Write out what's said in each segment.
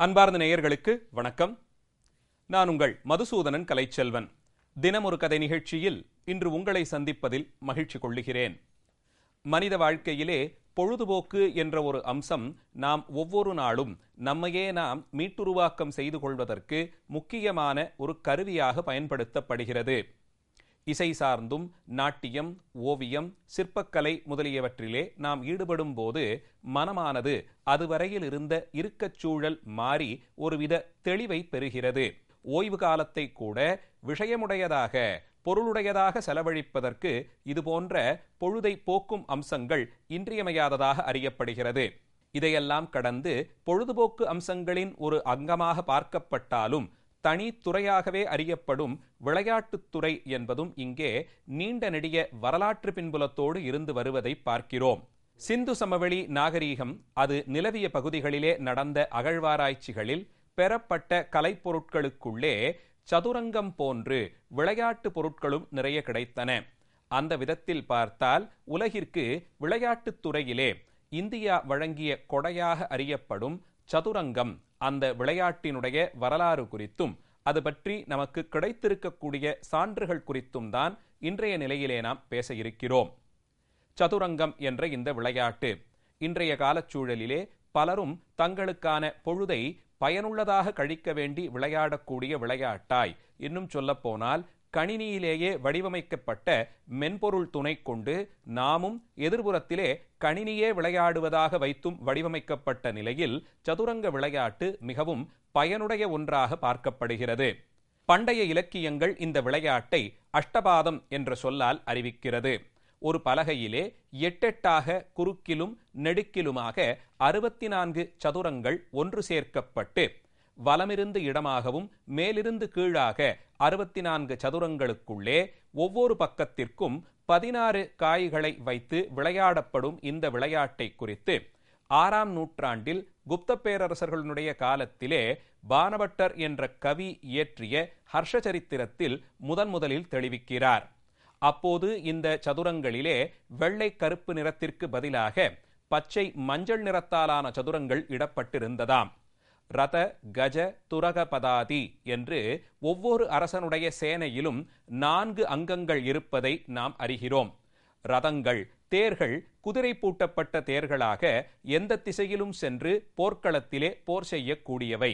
அன்பார்ந்த நேயர்களுக்கு வணக்கம். நான் உங்கள் மதுசூதனன் கலைச்செல்வன். தினம் ஒரு கதை நிகழ்ச்சியில் இன்று உங்களை சந்திப்பதில் மகிழ்ச்சி கொள்ளுகிறேன். மனித வாழ்க்கையிலே பொழுதுபோக்கு என்ற ஒரு அம்சம் நாம் ஒவ்வொரு நாளும் நம்மையே நாம் மீட்டுருவாக்கம் செய்து கொள்வதற்கு முக்கியமான ஒரு கருவியாக பயன்படுத்தப்படுகிறது. இசை சார்ந்தும் நாட்டியம், ஓவியம், சிற்பக்கலை முதலியவற்றிலே நாம் ஈடுபடும் போது மனமானது அதுவரையில் இருந்த இறுக்கச் சூழல் மாறி ஒருவித தெளிவை பெறுகிறது. ஓய்வு காலத்தை கூட விஷயமுடையதாக, பொருளுடையதாக செலவழிப்பதற்கு இதுபோன்ற பொழுதை போக்கும் அம்சங்கள் இன்றியமையாததாக அறியப்படுகிறது. இதையெல்லாம் கடந்து பொழுதுபோக்கு அம்சங்களின் ஒரு அங்கமாக பார்க்கப்பட்டாலும் தனி துறையாகவே அறியப்படும் விளையாட்டுத்துறை என்பதும் இங்கே நீண்ட நெடிய வரலாற்று பின்புலத்தோடு இருந்து வருவதை பார்க்கிறோம். சிந்து சமவெளி நாகரீகம் அது நிலவிய பகுதிகளிலே நடந்த அகழ்வாராய்ச்சிகளில் பெறப்பட்ட கலைப்பொருட்களுக்குள்ளே சதுரங்கம் போன்று விளையாட்டு பொருட்களும் நிறைய கிடைத்தன. அந்த விதத்தில் பார்த்தால் உலகிற்கு விளையாட்டுத் துறையிலே இந்தியா வழங்கிய கொடையாக அறியப்படும் சதுரங்கம், அந்த விளையாட்டினுடைய வரலாறு குறித்தும் அது பற்றி நமக்கு கிடைத்திருக்கக்கூடிய சான்றுகள் குறித்தும் தான் இன்றைய நிலையிலே நாம் பேச இருக்கிறோம். சதுரங்கம் என்ற இந்த விளையாட்டு இன்றைய காலச்சூழலிலே பலரும் தங்களுக்கான பொழுதை பயனுள்ளதாக கழிக்க வேண்டி விளையாடக்கூடிய விளையாட்டாய், இன்னும் சொல்லப்போனால் கணினியிலேயே வடிவமைக்கப்பட்ட மென்பொருள் துணை கொண்டு நாமும் எதிர்புறத்திலே கணினியே விளையாடுவதாக வைத்தும் வடிவமைக்கப்பட்ட நிலையில் சதுரங்க விளையாட்டு மிகவும் பயனுடைய ஒன்றாக பார்க்கப்படுகிறது. பண்டைய இலக்கியங்கள் இந்த விளையாட்டை அஷ்டபாதம் என்ற சொல்லால் அறிவிக்கிறது. ஒரு பலகையிலே எட்டெட்டாக குறுக்கிலும் நெடுக்கிலுமாக 64 சதுரங்கள் ஒன்று சேர்க்கப்பட்டு வலமிருந்து இடமாகவும் மேலிருந்து கீழாக 64 சதுரங்களுக்குள்ளே ஒவ்வொரு பக்கத்திற்கும் 16 காய்களை வைத்து விளையாடப்படும் இந்த விளையாட்டை குறித்து 6ஆம் நூற்றாண்டில் குப்த பேரரசர்களுடைய காலத்திலே பானபட்டர் என்ற கவி இயற்றிய ஹர்ஷசரித்திரத்தில் முதலில் தெளிவிக்கிறார். அப்போது இந்த சதுரங்களிலே வெள்ளை கருப்பு நிறத்திற்கு பதிலாக பச்சை மஞ்சள் நிறத்தாலான சதுரங்கள் இடப்பட்டிருந்ததாம். ரத கஜ துரக பதாதி என்று ஒவ்வொரு அரசனுடைய சேனையிலும் 4 அங்கங்கள் இருப்பதை நாம் அறிகிறோம். ரதங்கள், தேர்கள் குதிரை பூட்டப்பட்ட தேர்களாக எந்த திசையிலும் சென்று போர்க்களத்திலே போர் செய்யக்கூடியவை.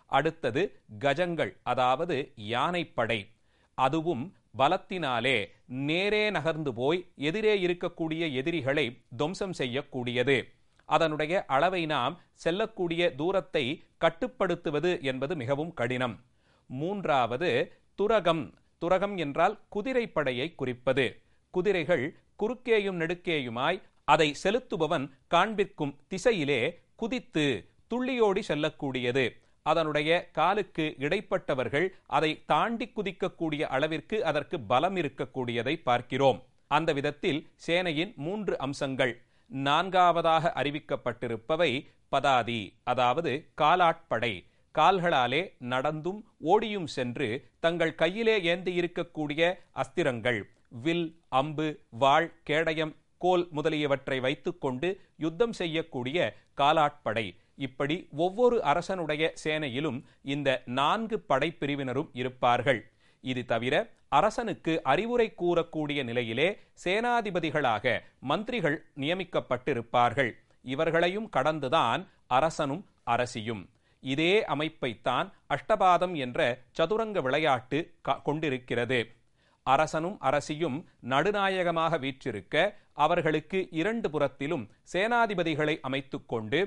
அடுத்தது கஜங்கள், அதாவது யானைப்படை. அதுவும் பலத்தினாலே நேரே நகர்ந்து போய் எதிரே இருக்கக்கூடிய எதிரிகளை துவம்சம் செய்யக்கூடியது. அதனுடைய அளவை நாம் செல்லக்கூடிய தூரத்தை கட்டுப்படுத்துவது என்பது மிகவும் கடினம். 3வது துரகம். துரகம் என்றால் குதிரைப்படையை குறிப்பது. குதிரைகள் குறுக்கேயும் நெடுக்கேயுமாய் அதை செலுத்துபவன் காண்பிக்கும் திசையிலே குதித்து துள்ளியோடி செல்லக்கூடியது. அதனுடைய காலுக்கு இடைப்பட்டவர்கள் அதை தாண்டி குதிக்கக்கூடிய அளவிற்கு அதற்கு பலம் இருக்கக்கூடியதை பார்க்கிறோம். அந்த விதத்தில் சேனையின் 3 அம்சங்கள். 4வதாக அறிவிக்கப்பட்டிருப்பவை பதாதி, அதாவது காலாட்படை. கால்களாலே நடந்தும் ஓடியும் சென்று தங்கள் கையிலே ஏந்தி இருக்கக்கூடிய அஸ்திரங்கள், வில், அம்பு, வாள், கேடயம், கோல் முதலியவற்றை வைத்துக்கொண்டு யுத்தம் செய்யக்கூடிய காலாட்படை. இப்படி ஒவ்வொரு அரசனுடைய சேனையிலும் இந்த 4 படைப்பிரிவினரும் இருப்பார்கள். இது தவிர அரசனுக்கு அறிவுரை கூறக்கூடிய நிலையிலே சேனாதிபதிகளாக மந்திரிகள் நியமிக்கப்பட்டிருப்பார்கள். இவர்களையும் கடந்துதான் அரசனும் அரசியும். இதே அமைப்பைத்தான் அஷ்டபாதம் என்ற சதுரங்க விளையாட்டு கொண்டிருக்கிறது. அரசனும் அரசியும் நடுநாயகமாக வீற்றிருக்க அவர்களுக்கு 2 புறத்திலும் சேனாதிபதிகளை அமைத்துக்கொண்டு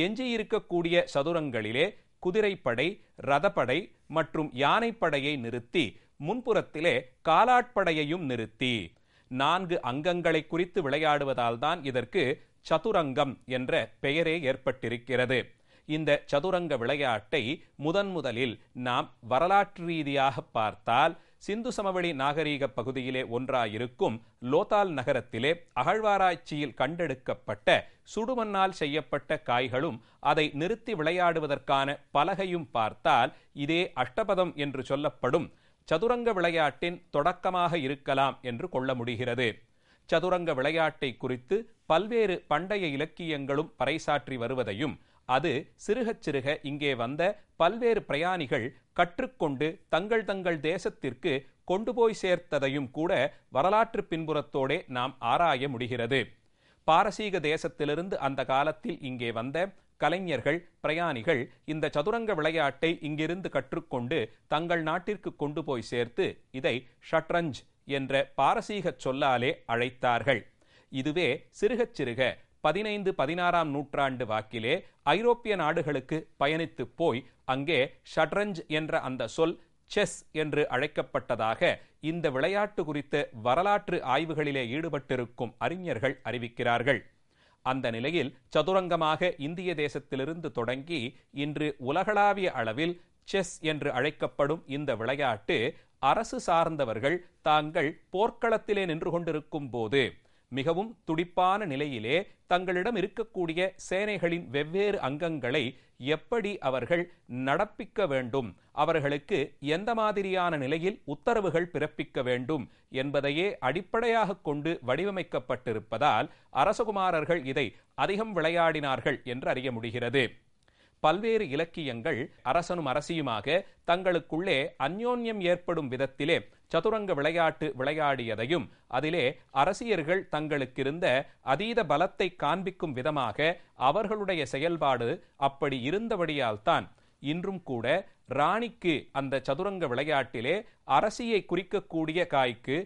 எஞ்சியிருக்கக்கூடிய சதுரங்களிலே குதிரைப்படை, ரதப்படை மற்றும் யானைப்படையை நிறுத்தி முன்புறத்திலே காலாட்படையையும் நிறுத்தி 4 அங்கங்களை குறித்து விளையாடுவதால் தான் இதற்கு சதுரங்கம் என்ற பெயரே ஏற்பட்டிருக்கிறது. இந்த சதுரங்க விளையாட்டை முதலில் நாம் வரலாற்று ரீதியாக பார்த்தால் சிந்து சமவெளி நாகரீக பகுதியிலே ஒன்றாயிருக்கும் லோத்தால் நகரத்திலே அகழ்வாராய்ச்சியில் கண்டெடுக்கப்பட்ட சுடுமண்ணால் செய்யப்பட்ட காய்களும் அதை நிறுத்தி விளையாடுவதற்கான பலகையும் பார்த்தால் இதே அஷ்டபதம் என்று சொல்லப்படும் சதுரங்க விளையாட்டின் தொடக்கமாக இருக்கலாம் என்று கொள்ள முடிகிறது. சதுரங்க விளையாட்டை குறித்து பல்வேறு பண்டைய இலக்கியங்களும் பறைசாற்றி வருவதையும் அது சிறுகச் சிறுக இங்கே வந்த பல்வேறு பிரயாணிகள் கற்றுக்கொண்டு தங்கள் தங்கள் தேசத்திற்கு கொண்டு போய் சேர்த்ததையும் கூட வரலாற்று பின்புறத்தோடே நாம் ஆராய முடிகிறது. பாரசீக தேசத்திலிருந்து அந்த காலத்தில் இங்கே வந்த கலைஞர்கள், பிரயாணிகள் இந்த சதுரங்க விளையாட்டை இங்கிருந்து கற்றுக்கொண்டு தங்கள் நாட்டிற்கு கொண்டு போய் சேர்த்து இதை ஷட்ரஞ்ச் என்ற பாரசீக சொல்லாலே அழைத்தார்கள். இதுவே சிறுகச் சிறுக 15-16ஆம் நூற்றாண்டு வாக்கிலே ஐரோப்பிய நாடுகளுக்கு பயணித்து போய் அங்கே ஷட்ரஞ்ச் என்ற அந்த சொல் செஸ் என்று அழைக்கப்பட்டதாக இந்த விளையாட்டு குறித்த வரலாற்று ஆய்வுகளிலே ஈடுபட்டிருக்கும் அறிஞர்கள் அறிவிக்கிறார்கள். அந்த நிலையில் சதுரங்கமாக இந்திய தேசத்திலிருந்து தொடங்கி இன்று உலகளாவிய அளவில் செஸ் என்று அழைக்கப்படும் இந்த விளையாட்டு அரசு சார்ந்தவர்கள் தாங்கள் போர்க்களத்திலே நின்று கொண்டிருக்கும் போது மிகவும் துடிப்பான நிலையிலே தங்களிடம் இருக்கக்கூடிய சேனைகளின் வெவ்வேறு அங்கங்களை எப்படி அவர்கள் நடப்பிக்க வேண்டும், அவர்களுக்கு எந்த மாதிரியான நிலையில் உத்தரவுகள் பிறப்பிக்க வேண்டும் என்பதையே அடிப்படையாக கொண்டு வடிவமைக்கப்பட்டிருப்பதால் அரசகுமாரர்கள் இதை அதிகம் விளையாடினார்கள் என்று அறிய முடிகிறது. பல்வேறு இலக்கியங்கள் அரசனும் அரசியுமாக தங்களுக்குள்ளே அந்யோன்யம் ஏற்படும் விதத்திலே சதுரங்க விளையாட்டு விளையாடியதையும் அதிலே அரசியர்கள் தங்களுக்கிருந்த அதீத பலத்தை காண்பிக்கும் விதமாக அவர்களுடைய செயல்பாடு அப்படி இருந்தபடியால் தான் இன்றும் கூட ராணிக்கு அந்த சதுரங்க விளையாட்டிலே அரசியை குறிக்கக்கூடிய காய்க்கு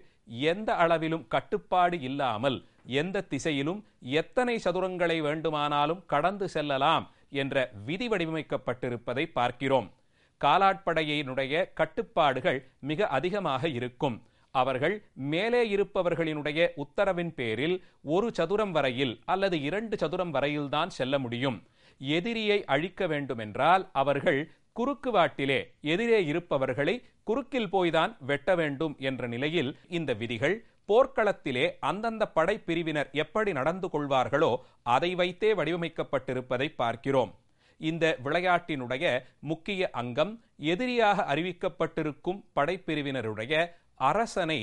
எந்த அளவிலும் கட்டுப்பாடு இல்லாமல் எந்த திசையிலும் எத்தனை சதுரங்களை வேண்டுமானாலும் கடந்து செல்லலாம் என்ற விதி வடிவமைக்கப்பட்டிருப்பதை பார்க்கிறோம். காலாட்படையினுடைய கட்டுப்பாடுகள் மிக அதிகமாக இருக்கும். அவர்கள் மேலே இருப்பவர்களினுடைய உத்தரவின் பேரில் ஒரு சதுரம் வரையில் அல்லது 2 சதுரம் வரையில்தான் செல்ல முடியும். எதிரியை அழிக்க வேண்டுமென்றால் அவர்கள் குறுக்கு வாட்டிலே எதிரே இருப்பவர்களை குறுக்கில் போய்தான் வெட்ட வேண்டும் என்ற நிலையில் இந்த விதிகள் போர்க்களத்திலே அந்தந்த படைப்பிரிவினர் எப்படி நடந்து கொள்வார்களோ அதை வைத்தே வடிவமைக்கப்பட்டிருப்பதை பார்க்கிறோம். இந்த விளையாட்டினுடைய முக்கிய அங்கம் எதிரியாக அறிவிக்கப்பட்டிருக்கும் படைப்பிரிவினருடைய அரசனை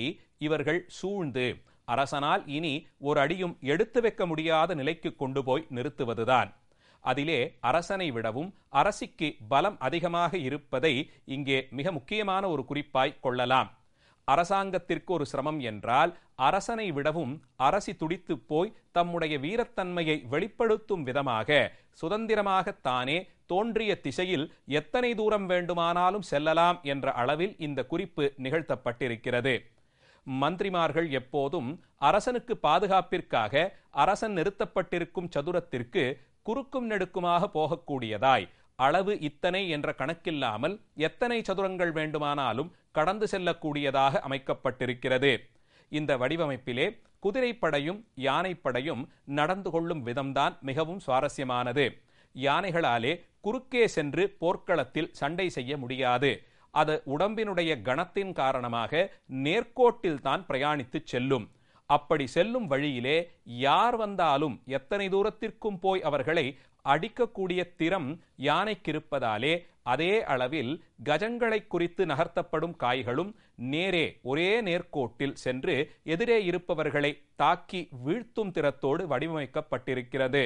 இவர்கள் சூழ்ந்து அரசனால் இனி ஒரு அடியும் எடுத்து வைக்க முடியாத நிலைக்கு கொண்டு போய் நிறுத்துவதுதான். அதிலே அரசனை விடவும் அரசிக்கு பலம் அதிகமாக இருப்பதை இங்கே மிக முக்கியமான ஒரு குறிப்பாய் கொள்ளலாம். அரசாங்கத்திற்கு ஒரு சிரமம் என்றால் அரசனை விடவும் அரசி துடித்து போய் தம்முடைய வீரத்தன்மையை வெளிப்படுத்தும் விதமாக சுதந்திரமாக தானே தோன்றிய திசையில் எத்தனை தூரம் வேண்டுமானாலும் செல்லலாம் என்ற அளவில் இந்த குறிப்பு நிகழ்த்தப்பட்டிருக்கிறது. மந்திரிமார்கள் எப்போதும் அரசனுக்கு பாதுகாப்பிற்காக அரசன் நிறுத்தப்பட்டிருக்கும் சதுரத்திற்கு குறுக்கும் நெடுக்குமாக போகக்கூடியதாய் அளவு இத்தனை என்ற கணக்கில்லாமல் எத்தனை சதுரங்கள் வேண்டுமானாலும் கடந்து செல்லக்கூடியதாக அமைக்கப்பட்டிருக்கிறது. இந்த வடிவமைப்பிலே குதிரைப்படையும் யானைப்படையும் நடந்து கொள்ளும் விதம்தான் மிகவும் சுவாரஸ்யமானது. யானைகளாலே குறுக்கே சென்று போர்க்களத்தில் சண்டை செய்ய முடியாது. அது உடம்பினுடைய கணத்தின் காரணமாக நேர்கோட்டில் தான் பிரயாணித்து செல்லும். அப்படி செல்லும் வழியிலே யார் வந்தாலும் எத்தனை தூரத்திற்கும் போய் அவர்களை அடிக்கக்கூடிய திறம் யானைக்கிருப்பதாலே அதே அளவில் கஜங்களை குறித்து நகர்த்தப்படும் காய்களும் நேரே ஒரே நேர்கோட்டில் சென்று எதிரே இருப்பவர்களை தாக்கி வீழ்த்தும் திறத்தோடு வடிவமைக்கப்பட்டிருக்கிறது.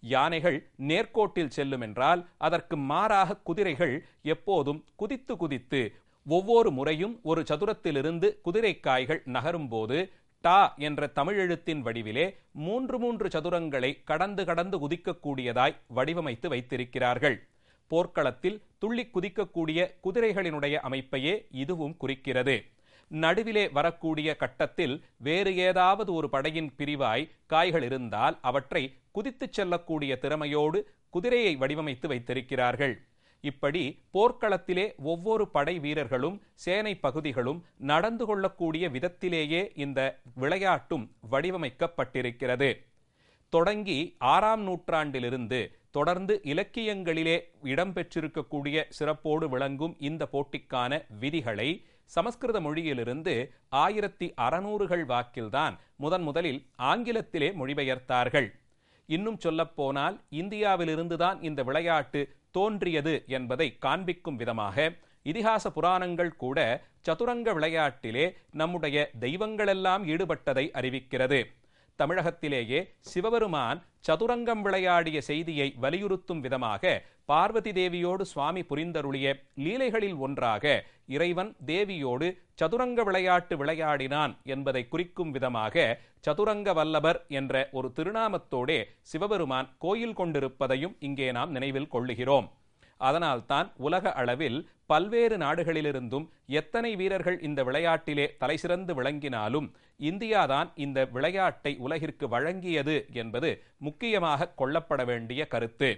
யானைகள் நேர்கோட்டில் செல்லும் என்றால் அதற்கு மாறாக குதிரைகள் எப்போதும் குதித்து குதித்து ஒவ்வொரு முறையும் ஒரு சதுரத்திலிருந்து குதிரைக்காய்கள் நகரும்போது டா என்ற தமிழெழுத்தின் வடிவிலே 3 சதுரங்களை கடந்து கடந்து குதிக்கக்கூடியதாய் வடிவமைத்து வைத்திருக்கிறார்கள். போர்க்களத்தில் துள்ளி குதிக்கக்கூடிய குதிரைகளினுடைய அமைப்பையே இதுவும் குறிக்கிறது. நடுவிலே வரக்கூடிய கட்டத்தில் வேறு ஏதாவது ஒரு படையின் பிரிவாய் காய்கள் இருந்தால் அவற்றை குதித்துச் செல்லக்கூடிய திறமையோடு குதிரையை வடிவமைத்து வைத்திருக்கிறார்கள். இப்படி போர்க்களத்திலே ஒவ்வொரு படை வீரர்களும் சேனை பகுதிகளும் நடந்து கொள்ளக்கூடிய விதத்திலேயே இந்த விளையாட்டும் வடிவமைக்கப்பட்டிருக்கிறது. தொடங்கி 6ஆம் நூற்றாண்டிலிருந்து தொடர்ந்து இலக்கியங்களிலே இடம்பெற்றிருக்கக்கூடிய சிறப்போடு விளங்கும் இந்த போட்டிக்கான விதிகளை சமஸ்கிருத மொழியிலிருந்து 1600கள் வாக்கில்தான் முதலில் ஆங்கிலத்திலே மொழிபெயர்த்தார்கள். இன்னும் சொல்லப்போனால் இந்தியாவிலிருந்துதான் இந்த விளையாட்டு தோன்றியது என்பதை காண்பிக்கும் விதமாக இதிகாச புராணங்கள் கூட சதுரங்க விளையாட்டிலே நம்முடைய தெய்வங்களெல்லாம் ஈடுபட்டதை அறிவிக்கிறது. தமிழகத்திலேயே சிவபெருமான் சதுரங்கம் விளையாடிய செய்தியை வலியுறுத்தும் விதமாக பார்வதி தேவியோடு சுவாமி புரிந்தருளிய லீலைகளில் ஒன்றாக இறைவன் தேவியோடு சதுரங்க விளையாட்டு விளையாடினான் என்பதை குறிக்கும் விதமாக சதுரங்க வல்லபர் என்ற ஒரு திருநாமத்தோடே சிவபெருமான் கோயில் கொண்டிருப்பதையும் இங்கே நாம் நினைவில் கொள்ளுகிறோம். அதனால்தான் உலக அளவில் பல்வேறு நாடுகளிலிருந்தும் எத்தனை வீரர்கள் இந்த விளையாட்டிலே தலைசிறந்து விளங்கினாலும் இந்தியாதான் இந்த விளையாட்டை உலகிற்கு வழங்கியது என்பது முக்கியமாக கொள்ளப்பட வேண்டிய கருத்து.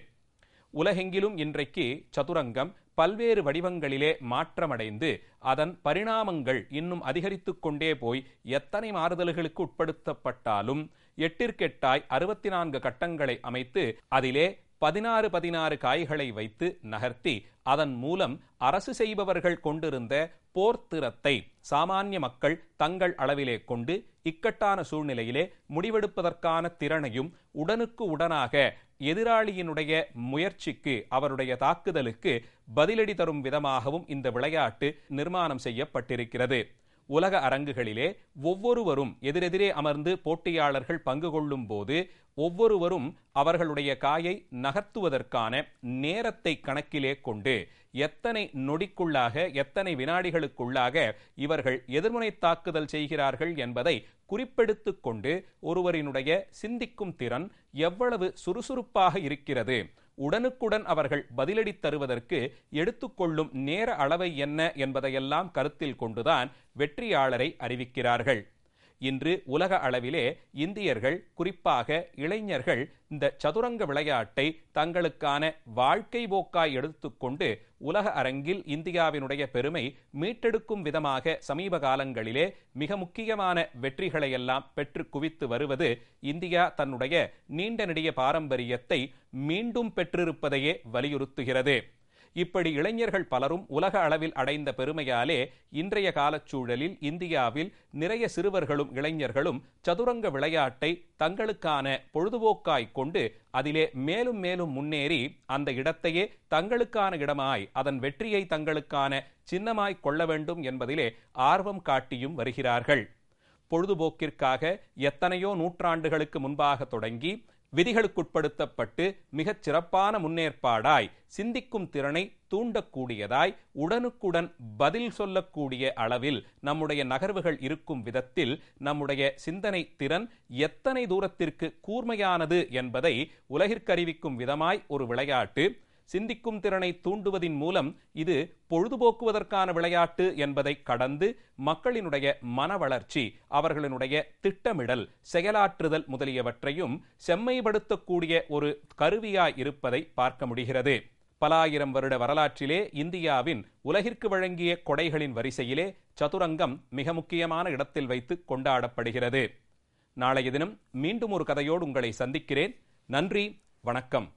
உலகெங்கிலும் இன்றைக்கு சதுரங்கம் பல்வேறு வடிவங்களிலே மாற்றமடைந்து அதன் பரிணாமங்கள் இன்னும் அதிகரித்துக் கொண்டே போய் எத்தனை மாறுதல்களுக்கு உட்படுத்தப்பட்டாலும் 8 64 கட்டங்களை அமைத்து அதிலே 16 காய்களை வைத்து நகர்த்தி அதன் மூலம் அரசு செய்பவர்கள் கொண்டிருந்த போர்த்திறத்தை சாமானிய மக்கள் தங்கள் அளவிலே கொண்டு இக்கட்டான சூழ்நிலையிலே முடிவெடுப்பதற்கான திறனையும் உடனுக்கு உடனாக எதிராளியினுடைய முயற்சிக்கு அவருடைய தாக்குதலுக்கு பதிலடி தரும் விதமாகவும் இந்த விளையாட்டு நிர்மாணம் செய்யப்பட்டிருக்கிறது. உலக அரங்குகளிலே ஒவ்வொருவரும் எதிரெதிரே அமர்ந்து போட்டியாளர்கள் பங்கு கொள்ளும் போது ஒவ்வொருவரும் அவர்களுடைய காயை நகர்த்துவதற்கான நேரத்தை கணக்கிலே கொண்டு எத்தனை நொடிக்குள்ளாக எத்தனை வினாடிகளுக்குள்ளாக இவர்கள் எதிர்முனை தாக்குதல் செய்கிறார்கள் என்பதை குறிப்பெடுத்துக் கொண்டு ஒருவரினுடைய சிந்திக்கும் திறன் எவ்வளவு சுறுசுறுப்பாக இருக்கிறது, உடனுக்குடன் அவர்கள் பதிலடி தருவதற்கு எடுத்துக்கொள்ளும் நேர அளவை என்ன என்பதையெல்லாம் கருத்தில் கொண்டுதான் வெற்றியாளரை அறிவிக்கிறார்கள். இன்று உலக அளவிலே இந்தியர்கள் குறிப்பாக இளைஞர்கள் இந்த சதுரங்க விளையாட்டை தங்களுக்கான வாழ்க்கை போக்காய் எடுத்துக்கொண்டு உலக அரங்கில் இந்தியாவினுடைய பெருமை மீட்டெடுக்கும் விதமாக சமீப காலங்களிலே மிக முக்கியமான வெற்றிகளை எல்லாம் பெற்று குவித்து வருவது இந்தியா தன்னுடைய நீண்ட நெடிய பாரம்பரியத்தை மீண்டும் பெற்றிருப்பதையே வலியுறுத்துகிறது. இப்படி இளைஞர்கள் பலரும் உலக அளவில் அடைந்த பெருமையாலே இன்றைய காலச்சூழலில் இந்தியாவில் நிறைய சிறுவர்களும் இளைஞர்களும் சதுரங்க விளையாட்டை தங்களுக்கான பொழுதுபோக்காய் கொண்டு அதிலே மேலும் மேலும் முன்னேறி அந்த இடத்தையே தங்களுக்கான இடமாய் அதன் வெற்றியை தங்களுக்கான சின்னமாய் கொள்ள வேண்டும் என்பதிலே ஆர்வம் காட்டியும் வருகிறார்கள். பொழுதுபோக்கிற்காக எத்தனையோ நூற்றாண்டுகளுக்கு முன்பாக தொடங்கி விதிகளுக்குட்படுத்தப்பட்டு மிகச் சிறப்பான முன்னேற்பாடாய் சிந்திக்கும் திறனை தூண்டக்கூடியதாய் உடனுக்குடன் பதில் சொல்லக்கூடிய அளவில் நம்முடைய நகர்வுகள் இருக்கும் விதத்தில் நம்முடைய சிந்தனை திறன் எத்தனை தூரத்திற்கு கூர்மையானது என்பதை உலகிற்கறிவிக்கும் விதமாய் ஒரு விளையாட்டு சிந்திக்கும் திறனை தூண்டுவதின் மூலம் இது பொழுதுபோக்குவதற்கான விளையாட்டு என்பதை கடந்து மக்களினுடைய மன வளர்ச்சி, அவர்களினுடைய திட்டமிடல், செயலாற்றுதல் முதலியவற்றையும் செம்மைப்படுத்தக்கூடிய ஒரு கருவியாய் இருப்பதை பார்க்க முடிகிறது. பல ஆயிரம் வருட வரலாற்றிலே இந்தியாவின் உலகிற்கு வழங்கிய கொடைகளின் வரிசையிலே சதுரங்கம் மிக முக்கியமான இடத்தில் வைத்து கொண்டாடப்படுகிறது. நாளைய தினம் மீண்டும் ஒரு கதையோடு உங்களை சந்திக்கிறேன். நன்றி, வணக்கம்.